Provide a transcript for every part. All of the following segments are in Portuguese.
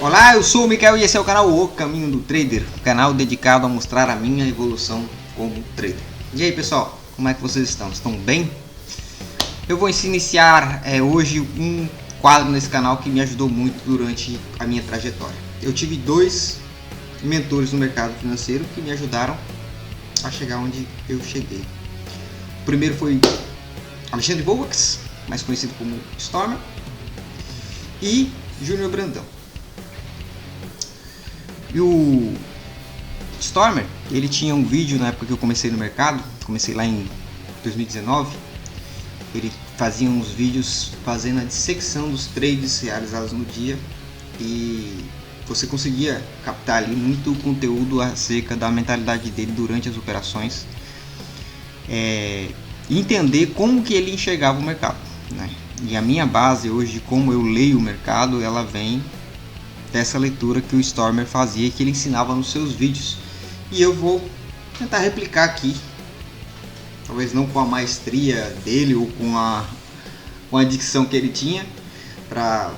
Olá, eu sou o Mikael e esse é o canal O Caminho do Trader, canal dedicado a mostrar a minha evolução como trader. E aí pessoal, como é que vocês estão? Estão bem? Eu vou iniciar hoje um quadro nesse canal que me ajudou muito durante a minha trajetória. Eu tive dois mentores no mercado financeiro que me ajudaram a chegar onde eu cheguei. O primeiro foi Alexandre Volks, mais conhecido como Stormer, e Júnior Brandão. E o Stormer, ele tinha um vídeo na época que eu comecei no mercado, comecei lá em 2019, ele fazia uns vídeos fazendo a dissecção dos trades realizados no dia e você conseguia captar ali muito conteúdo acerca da mentalidade dele durante as operações e entender como que ele enxergava o mercado, né? E a minha base hoje de como eu leio o mercado, ela vem dessa leitura que o Stormer fazia, que ele ensinava nos seus vídeos, e eu vou tentar replicar aqui, talvez não com a maestria dele ou com a dicção que ele tinha para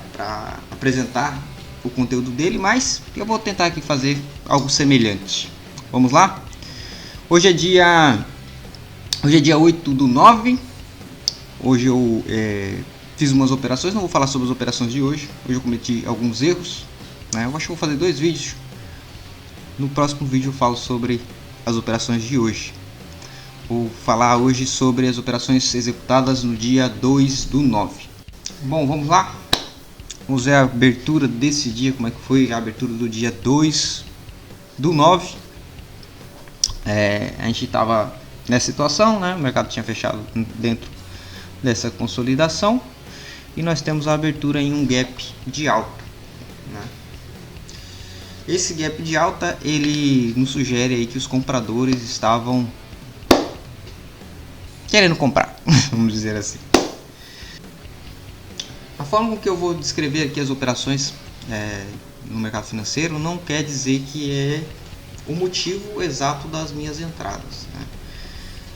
apresentar o conteúdo dele, mas eu vou tentar aqui fazer algo semelhante. Vamos lá? Hoje é dia 8/9. Hoje eu fiz umas operações, não vou falar sobre as operações de hoje. Hoje eu cometi alguns erros, né? Eu acho que vou fazer dois vídeos. No próximo vídeo eu falo sobre as operações de hoje. Vou falar hoje sobre as operações executadas no dia 2/9. Bom, vamos lá? Vamos ver a abertura desse dia, como é que foi a abertura do dia 2/9. A gente estava nessa situação, né? O mercado tinha fechado dentro dessa consolidação e nós temos a abertura em um gap de alta, né? Esse gap de alta, ele nos sugere aí que os compradores estavam querendo comprar, vamos dizer assim. A forma com que eu vou descrever aqui as operações no mercado financeiro não quer dizer que é o motivo exato das minhas entradas, né?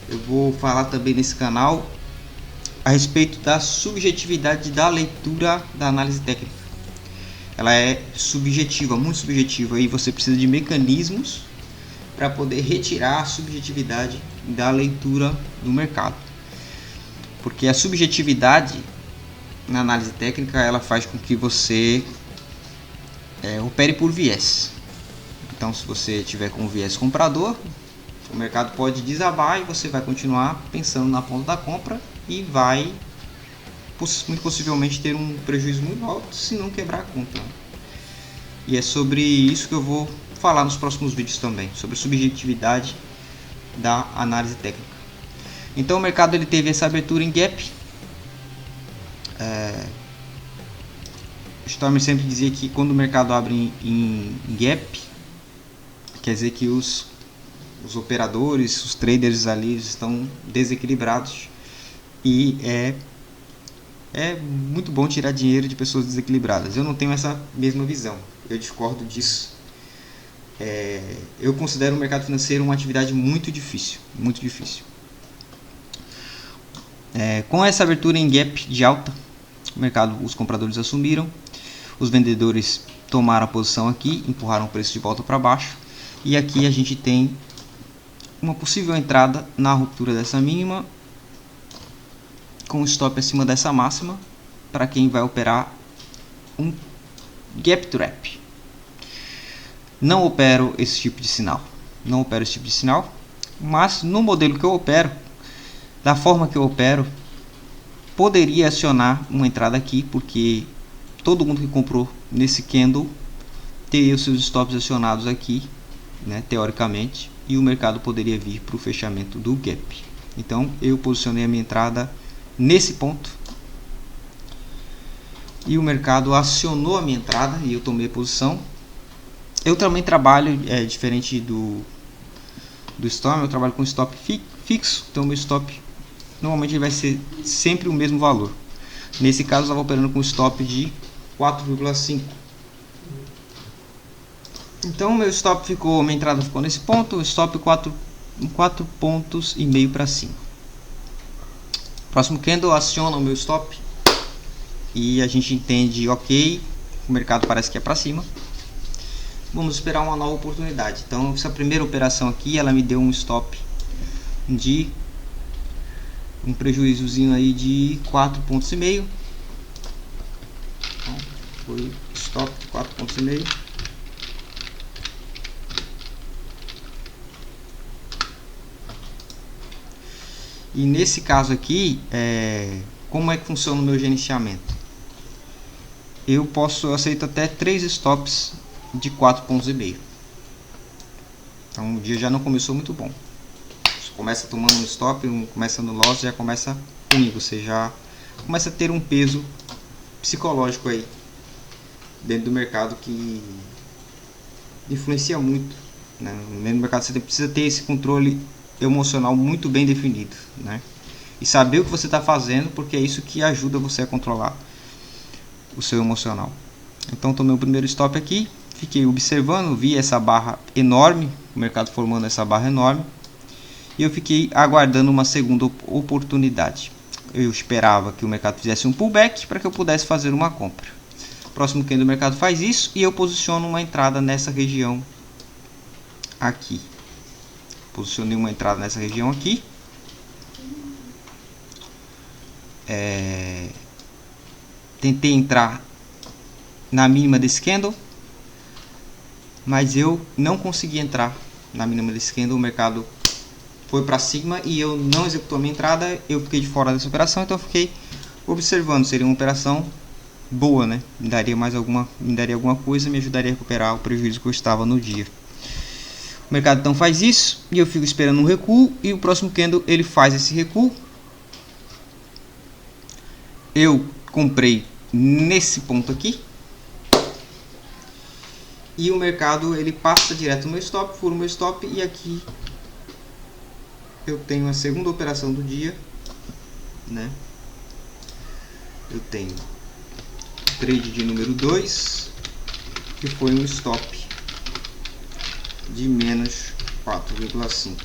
Eu vou falar também nesse canal a respeito da subjetividade da leitura da análise técnica. Ela é subjetiva, muito subjetiva, e você precisa de mecanismos para poder retirar a subjetividade da leitura do mercado. Porque a subjetividade na análise técnica, ela faz com que você opere por viés. Então, se você tiver com viés comprador, o mercado pode desabar e você vai continuar pensando na ponta da compra e vai muito possivelmente ter um prejuízo muito alto se não quebrar a conta. E é sobre isso que eu vou falar nos próximos vídeos também, sobre a subjetividade da análise técnica. Então o mercado ele teve essa abertura em gap. O Stormer sempre dizia que quando o mercado abre em gap, quer dizer que os operadores, os traders ali estão desequilibrados e é muito bom tirar dinheiro de pessoas desequilibradas. Eu não tenho essa mesma visão, eu discordo disso. Eu considero o mercado financeiro uma atividade muito difícil, muito difícil. Com essa abertura em gap de alta, o mercado, os compradores assumiram, os vendedores tomaram a posição aqui, empurraram o preço de volta para baixo, e aqui a gente tem uma possível entrada na ruptura dessa mínima com stop acima dessa máxima para quem vai operar um gap trap. Não opero esse tipo de sinal, mas no modelo que eu opero, da forma que eu opero, poderia acionar uma entrada aqui, porque todo mundo que comprou nesse candle teria os seus stops acionados aqui, né, teoricamente, e o mercado poderia vir para o fechamento do gap. Então eu posicionei a minha entrada nesse ponto e o mercado acionou a minha entrada e eu tomei posição. Eu também trabalho diferente do Storm, eu trabalho com stop fixo, então meu stop normalmente ele vai ser sempre o mesmo valor. Nesse caso eu estava operando com stop de 4,5. Então minha entrada ficou nesse ponto, stop 4,5 pontos para cima. Próximo candle aciona o meu stop e a gente entende, ok, o mercado parece que é para cima. Vamos esperar uma nova oportunidade. Então essa primeira operação aqui, ela me deu um stop de um prejuízozinho aí de 4,5 pontos. Então, foi stop de 4,5 pontos. E nesse caso aqui, como é que funciona o meu gerenciamento? Eu aceito até 3 stops de 4,5 pontos. Então o dia já não começou muito bom. Você começa tomando um stop, começa no loss, já começa ruim. Você já começa a ter um peso psicológico aí dentro do mercado que influencia muito, né? No mercado você precisa ter esse controle emocional muito bem definido, né? E saber o que você está fazendo, porque é isso que ajuda você a controlar o seu emocional. Então tomei o primeiro stop aqui, fiquei observando, vi essa barra enorme, o mercado formando essa barra enorme, e eu fiquei aguardando uma segunda oportunidade. Eu esperava que o mercado fizesse um pullback para que eu pudesse fazer uma compra. Próximo candle do mercado faz isso e eu posiciono uma entrada nessa região aqui. Posicionei uma entrada nessa região aqui. Tentei entrar na mínima desse candle, mas eu não consegui entrar na mínima desse candle. O mercado foi para cima e eu não executou a minha entrada. Eu fiquei de fora dessa operação, então eu fiquei observando. Seria uma operação boa, né? Me daria alguma coisa, me ajudaria a recuperar o prejuízo que eu estava no dia. O mercado então faz isso e eu fico esperando um recuo, e o próximo candle ele faz esse recuo. Eu comprei nesse ponto aqui e o mercado ele passa direto no meu stop, fura o meu stop, e aqui eu tenho a segunda operação do dia, né? Eu tenho trade de número 2, que foi um stop de menos 4,5.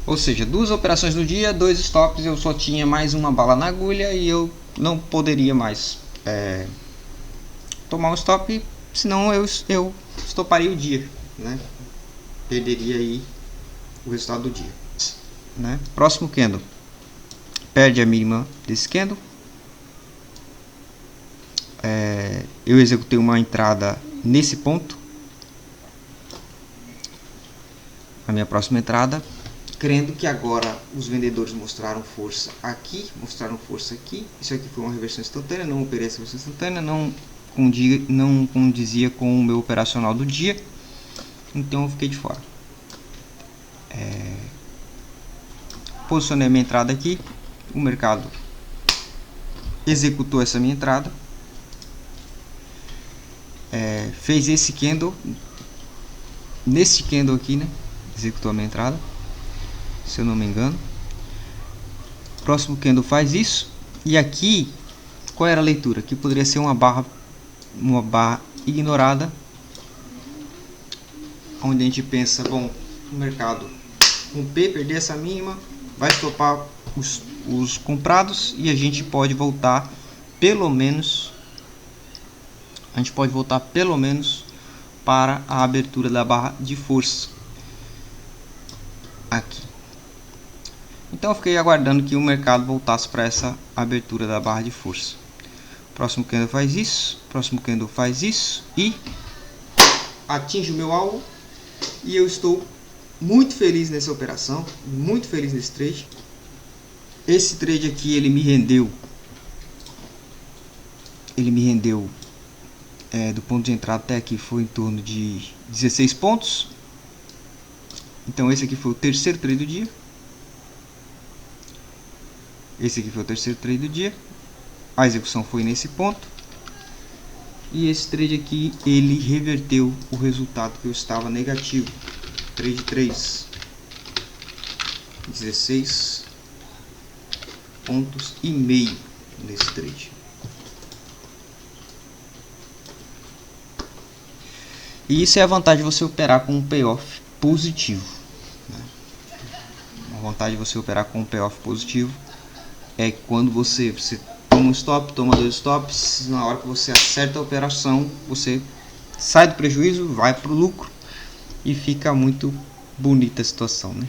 Ou seja, 2 operações no dia, 2 stops. Eu só tinha mais uma bala na agulha e eu não poderia mais tomar um stop, senão eu estoparia o dia, né? Perderia aí o resultado do dia, né? Próximo candle perde a mínima desse candle. Eu executei uma entrada nesse ponto, a minha próxima entrada, crendo que agora os vendedores mostraram força aqui, Isso aqui foi uma reversão instantânea, não operei essa reversão instantânea, não condizia com o meu operacional do dia, então eu fiquei de fora. Posicionei a minha entrada aqui, o mercado executou essa minha entrada, fez esse candle, nesse candle aqui, né? Executou a minha entrada, se eu não me engano. Próximo candle faz isso, e aqui qual era a leitura? Aqui poderia ser uma barra ignorada, onde a gente pensa, bom, o mercado romper, perder essa mínima, vai estopar os comprados e a gente pode voltar pelo menos para a abertura da barra de força aqui. Então eu fiquei aguardando que o mercado voltasse para essa abertura da barra de força. Próximo candle faz isso, próximo candle faz isso e atinge o meu alvo, e eu estou muito feliz nessa operação, muito feliz nesse trade. Esse trade aqui ele me rendeu do ponto de entrada até aqui foi em torno de 16 pontos. Então esse aqui foi o terceiro trade do dia. A execução foi nesse ponto. E esse trade aqui ele reverteu o resultado que eu estava negativo. Trade 3, 16 pontos e meio nesse trade. E isso é a vantagem de você operar com um payoff positivo, né? A vantagem de você operar com um payoff positivo é quando você toma um stop, toma 2 stops, na hora que você acerta a operação, você sai do prejuízo, vai para o lucro e fica muito bonita a situação, né?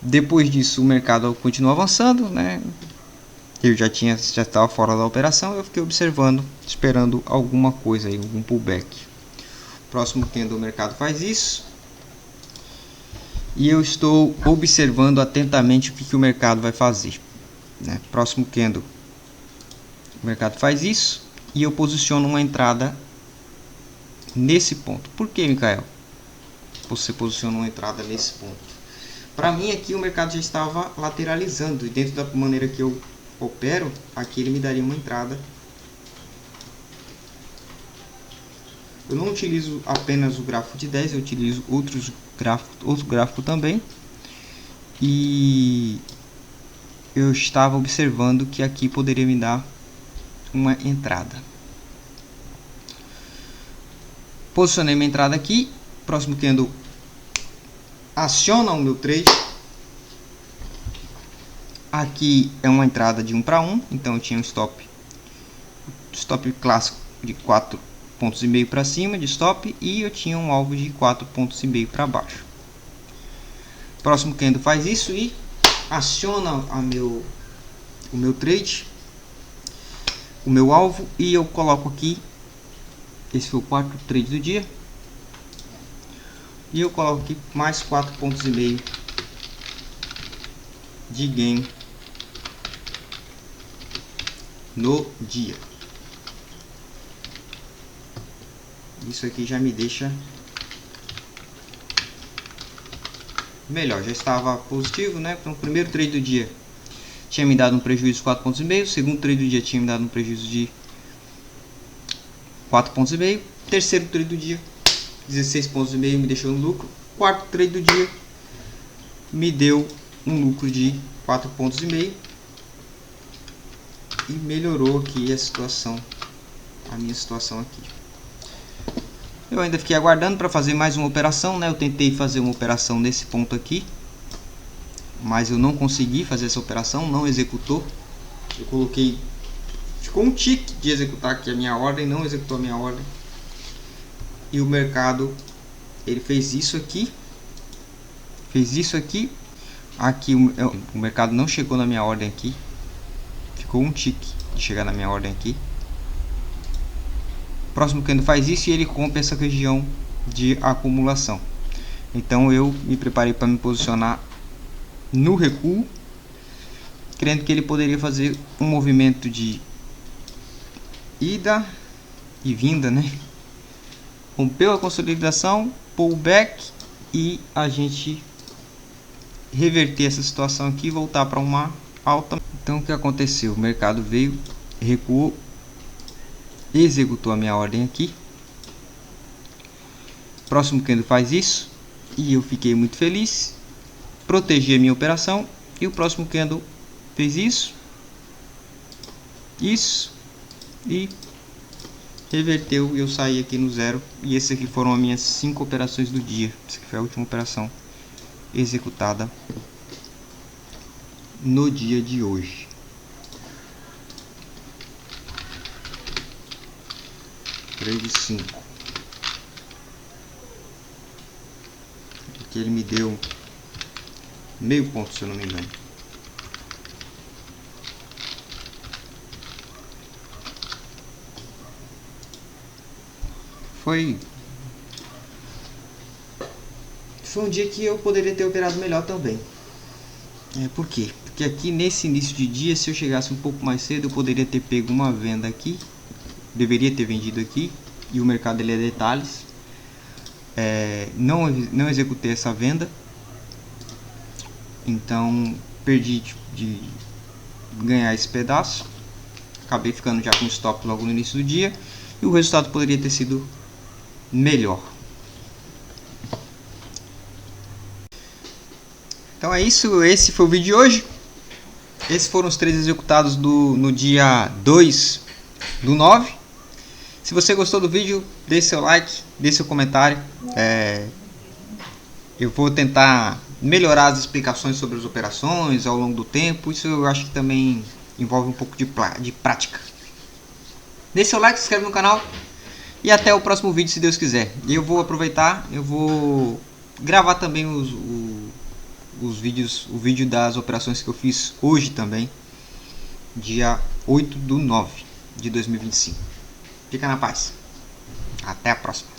Depois disso o mercado continua avançando, né? Eu já estava fora da operação, eu fiquei observando, esperando alguma coisa aí, algum pullback. Próximo candle o mercado faz isso. E eu estou observando atentamente o que o mercado vai fazer, né? Próximo candle o mercado faz isso e eu posiciono uma entrada nesse ponto. Por que, Micael? Você posiciona uma entrada nesse ponto? Para mim aqui o mercado já estava lateralizando e dentro da maneira que eu opero, aqui ele me daria uma entrada. Eu não utilizo apenas o gráfico de 10, eu utilizo outro gráfico também. E eu estava observando que aqui poderia me dar uma entrada. Posicionei minha entrada aqui. Próximo candle aciona o meu trade. Aqui é uma entrada de 1 para 1, então eu tinha um stop clássico de 4,5 pontos para cima de stop e eu tinha um alvo de 4,5 pontos para baixo. Próximo candle faz isso e aciona o meu trade, o meu alvo, e eu coloco aqui, esse foi o quarto trade do dia, e eu coloco aqui mais 4,5 pontos de gain no dia. Isso aqui já me deixa melhor, já estava positivo, né? Então, o primeiro trade do dia tinha me dado um prejuízo de 4,5 pontos, o segundo trade do dia tinha me dado um prejuízo de 4,5 pontos, terceiro trade do dia 16,5 pontos me deixou no lucro, quarto trade do dia me deu um lucro de 4,5 pontos e melhorou aqui a minha situação aqui. Eu ainda fiquei aguardando para fazer mais uma operação, né? Eu tentei fazer uma operação nesse ponto aqui, mas eu não consegui fazer essa operação, não executou. Eu coloquei, ficou um tique de executar aqui a minha ordem, não executou a minha ordem. E o mercado, ele fez isso aqui, aqui o mercado não chegou na minha ordem aqui, ficou um tique de chegar na minha ordem aqui. Próximo candle faz isso e ele compra essa região de acumulação. Então eu me preparei para me posicionar no recuo, crendo que ele poderia fazer um movimento de ida e vinda, né? Rompeu a consolidação, pullback, e a gente reverter essa situação aqui e voltar para uma alta. Então o que aconteceu? O mercado veio, recuou, executou a minha ordem aqui. Próximo candle faz isso e eu fiquei muito feliz, protegi a minha operação. E o próximo candle fez isso e reverteu e eu saí aqui no zero. E essas aqui foram as minhas 5 operações do dia. Essa aqui foi a última operação executada no dia de hoje. Trade 5. Aqui ele me deu meio ponto, se eu não me engano. Foi um dia que eu poderia ter operado melhor também. Por quê? Porque aqui nesse início de dia, se eu chegasse um pouco mais cedo, eu poderia ter pego uma venda aqui. Deveria ter vendido aqui. E o mercado ele é detalhes. Não executei essa venda. Então perdi de ganhar esse pedaço. Acabei ficando já com stop logo no início do dia. E o resultado poderia ter sido melhor. Então é isso, esse foi o vídeo de hoje. Esses foram os trades executados no dia 2/9. Se você gostou do vídeo, deixe seu like, deixe seu comentário. Eu vou tentar melhorar as explicações sobre as operações ao longo do tempo. Isso eu acho que também envolve um pouco de prática. Deixe seu like, se inscreve no canal e até o próximo vídeo, se Deus quiser. E eu vou aproveitar, eu vou gravar também os vídeos, o vídeo das operações que eu fiz hoje também, dia 8/9/2025. Fica na paz. Até a próxima.